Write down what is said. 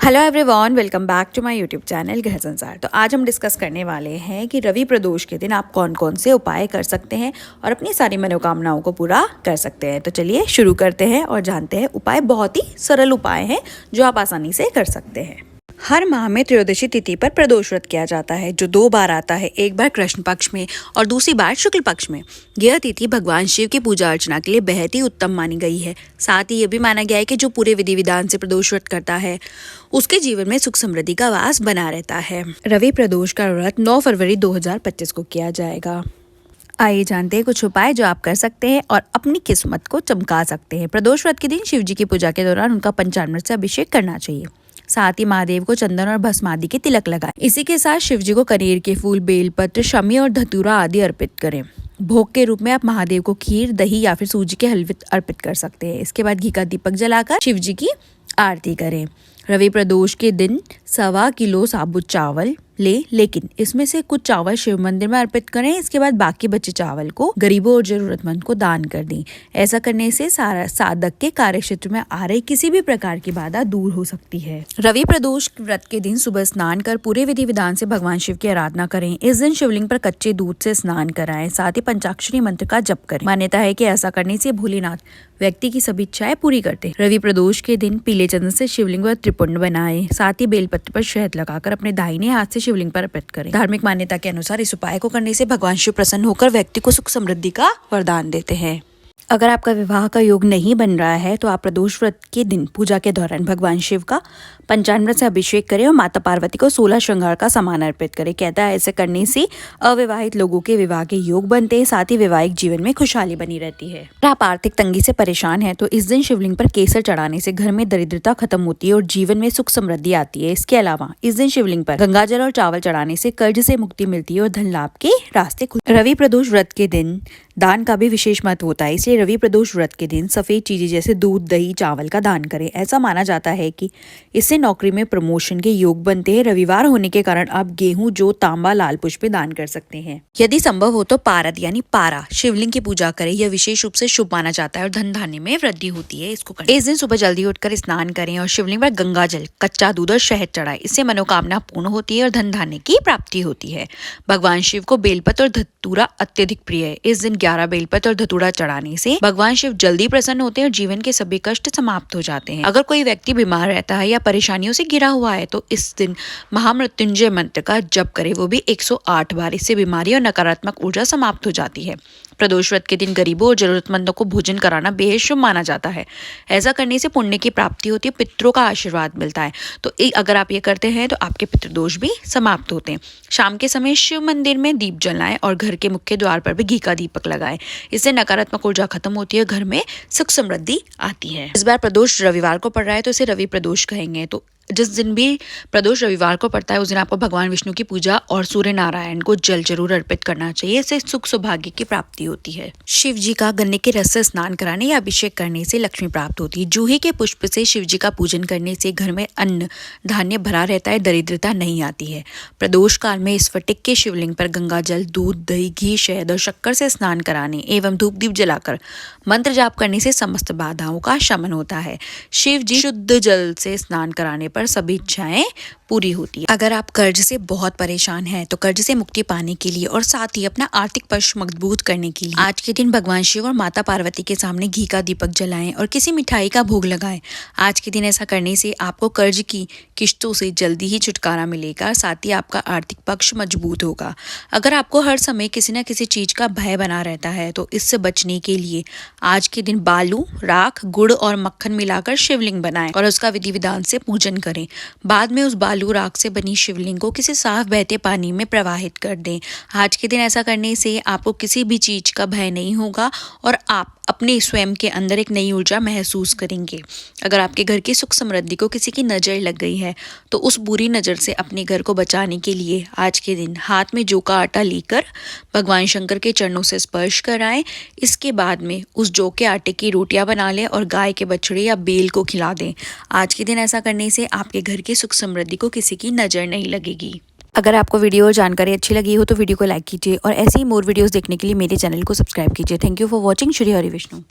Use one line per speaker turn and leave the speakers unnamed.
Hello everyone, welcome back to my YouTube channel Ghar Sansar. तो आज हम डिस्कस करने वाले हैं कि रवि प्रदोष के दिन आप कौन कौन से उपाय कर सकते हैं और अपनी सारी मनोकामनाओं को पूरा कर सकते हैं। तो चलिए शुरू करते हैं और जानते हैं उपाय। बहुत ही सरल उपाय हैं जो आप आसानी से कर सकते हैं। हर माह में त्रयोदशी तिथि पर प्रदोष व्रत किया जाता है, जो 2 बार आता है, एक बार कृष्ण पक्ष में और दूसरी बार शुक्ल पक्ष में। यह तिथि भगवान शिव की पूजा अर्चना के लिए बेहद ही उत्तम मानी गई है। साथ ही यह भी माना गया है कि जो पूरे विधि विधान से प्रदोष व्रत करता है उसके जीवन में सुख समृद्धि का वास बना रहता है। रवि प्रदोष का व्रत 9 फरवरी 2025 को किया जाएगा। आइए जानते हैं कुछ उपाय जो आप कर सकते हैं और अपनी किस्मत को चमका सकते हैं। प्रदोष व्रत के दिन शिव जी की पूजा के दौरान उनका पंचामृत से अभिषेक करना चाहिए। साथ ही महादेव को चंदन और भस्म आदि के तिलक लगाएं। इसी के साथ शिव जी को कनेर के फूल, बेलपत्र, शमी और धतूरा आदि अर्पित करें। भोग के रूप में आप महादेव को खीर, दही या फिर सूजी के हलवे अर्पित कर सकते हैं। इसके बाद घी का दीपक जलाकर शिव जी की आरती करें। रवि प्रदोष के दिन 1.25 किलो साबुत चावल लेकिन इसमें से कुछ चावल शिव मंदिर में अर्पित करें। इसके बाद बाकी बचे चावल को गरीबों और जरूरतमंद को दान कर दें। ऐसा करने से साधक के कार्य क्षेत्र में आ रही किसी भी प्रकार की बाधा दूर हो सकती है। रवि प्रदोष व्रत के दिन सुबह स्नान कर पूरे विधि विधान से भगवान शिव की आराधना करें। इस दिन शिवलिंग पर कच्चे दूध से स्नान कराएं। साथ ही पंचाक्षरी मंत्र का जप करें। मान्यता है कि ऐसा करने से भोलेनाथ व्यक्ति की सभी इच्छाएं पूरी करते हैं। रवि प्रदोष के दिन पीले चंदन से शिवलिंग पर त्रिपुंड बनाएं। साथ ही बेलपत्र पर शहद लगाकर अपने दाहिने हाथ से शिवलिंग पर अर्पित करें। धार्मिक मान्यता के अनुसार इस उपाय को करने से भगवान शिव प्रसन्न होकर व्यक्ति को सुख समृद्धि का वरदान देते हैं। अगर आपका विवाह का योग नहीं बन रहा है तो आप प्रदोष व्रत के दिन पूजा के दौरान भगवान शिव का पंचामृत से अभिषेक करें और माता पार्वती को 16 श्रृंगार का सामान अर्पित करें। कहता है ऐसे करने से अविवाहित लोगों के विवाह के योग बनते हैं। साथ ही वैवाहिक जीवन में खुशहाली बनी रहती है। अगर आप आर्थिक तंगी से परेशान हैं तो इस दिन शिवलिंग पर केसर चढ़ाने से घर में दरिद्रता खत्म होती है और जीवन में सुख समृद्धि आती है। इसके अलावा इस दिन शिवलिंग पर गंगाजल और चावल चढ़ाने से कर्ज से मुक्ति मिलती है और धन लाभ के रास्ते खुलते हैं। रवि प्रदोष व्रत के दिन दान का भी विशेष महत्व होता है, इसलिए रवि प्रदोष व्रत के दिन सफेद चीजें जैसे दूध, दही, चावल का दान करें। ऐसा माना जाता है कि इससे नौकरी में प्रमोशन के योग बनते हैं। रविवार होने के कारण आप गेहूं, जौ, तांबा, लाल पुष्प दान कर सकते हैं। यदि संभव हो तो पारद यानी पारा शिवलिंग की पूजा करें। यह विशेष रूप से शुभ माना जाता है और धन धान्य में वृद्धि होती है। इसको करें। इस दिन सुबह जल्दी उठकर स्नान करें और शिवलिंग पर गंगा जल, कच्चा दूध और शहद चढ़ाएं। इससे मनोकामना पूर्ण होती है और धन धान्य की प्राप्ति होती है। भगवान शिव को बेलपत्र और धतूरा अत्यधिक प्रिय है। इस दिन 11 बेलपत्र और धतूरा चढ़ाने से भगवान शिव जल्दी प्रसन्न होते हैं और जीवन के सभी कष्ट समाप्त हो जाते हैं। अगर कोई व्यक्ति बीमार रहता है या परेशानियों से घिरा हुआ है तो इस दिन महामृत्युंजय मंत्र का जप करें, वो भी 108 बार। इससे बीमारी और नकारात्मक ऊर्जा समाप्त हो जाती है। प्रदोष व्रत के दिन गरीबों और जरूरतमंदों को भोजन कराना बेहद शुभ माना जाता है। ऐसा करने से पुण्य की प्राप्ति होती है, पितरों का आशीर्वाद मिलता है। तो अगर आप ये करते हैं तो आपके पितृदोष भी समाप्त होते हैं। शाम के समय शिव मंदिर में दीप जलाएं और घर के मुख्य द्वार पर भी घी का दीपक लगाएं। इससे नकारात्मक ऊर्जा खत्म होती है, घर में सुख समृद्धि आती है। इस बार प्रदोष रविवार को पड़ रहा है तो इसे रवि प्रदोष कहेंगे। तो जिस दिन भी प्रदोष रविवार को पड़ता है उस दिन आपको भगवान विष्णु की पूजा और सूर्य नारायण को जल जरूर अर्पित करना चाहिए। इससे सुख सौभाग्य की प्राप्ति होती है। शिव जी का गन्ने के रस से स्नान कराने या अभिषेक करने से लक्ष्मी प्राप्त होती है। जूही के पुष्प से शिव जी का पूजन करने से घर में अन्न धान्य भरा रहता है, दरिद्रता नहीं आती है। प्रदोष काल में स्फटिक के शिवलिंग पर गंगा जल, दूध, दही, घी, शहद और शक्कर से स्नान कराने एवं धूप दीप जलाकर मंत्र जाप करने से समस्त बाधाओं का शमन होता है। शिव जी शुद्ध जल से स्नान कराने पर सभी इच्छाएं पूरी होती है। अगर आप कर्ज से बहुत परेशान हैं तो कर्ज से मुक्ति पाने के लिए और साथ ही अपना आर्थिक पक्ष मजबूत करने के लिए आज के दिन भगवान शिव और माता पार्वती के सामने घी का दीपक जलाएं और किसी मिठाई का भोग लगाएं। आज के दिन ऐसा करने से आपको कर्ज की किश्तों से जल्दी ही छुटकारा मिलेगा। साथ ही आपका आर्थिक पक्ष मजबूत होगा। अगर आपको हर समय किसी न किसी चीज का भय बना रहता है तो इससे बचने के लिए आज के दिन बालू, राख, गुड़ और मक्खन मिलाकर शिवलिंग बनाएं और उसका विधि विधान से पूजन करें। बाद में उस बालू राख से बनी शिवलिंग को किसी साफ बहते पानी में प्रवाहित कर दें। आज के दिन ऐसा करने से आपको किसी भी चीज का भय नहीं होगा और आप अपने स्वयं के अंदर एक नई ऊर्जा महसूस करेंगे। अगर आपके घर की सुख समृद्धि को किसी की नजर लग गई है तो उस बुरी नजर से अपने घर को बचाने के लिए आज के दिन हाथ में जौ का आटा लेकर भगवान शंकर के चरणों से स्पर्श कराएं। इसके बाद में उस जौ के आटे की रोटियां बना लें और गाय के बछड़े या बेल को खिला दें। आज के दिन ऐसा करने से आपके घर की सुख समृद्धि को किसी की नजर नहीं लगेगी। अगर आपको वीडियो और जानकारी अच्छी लगी हो तो वीडियो को लाइक कीजिए और ऐसे ही मोर वीडियोस देखने के लिए मेरे चैनल को सब्सक्राइब कीजिए। Thank you for watching. Shri Hari Vishnu.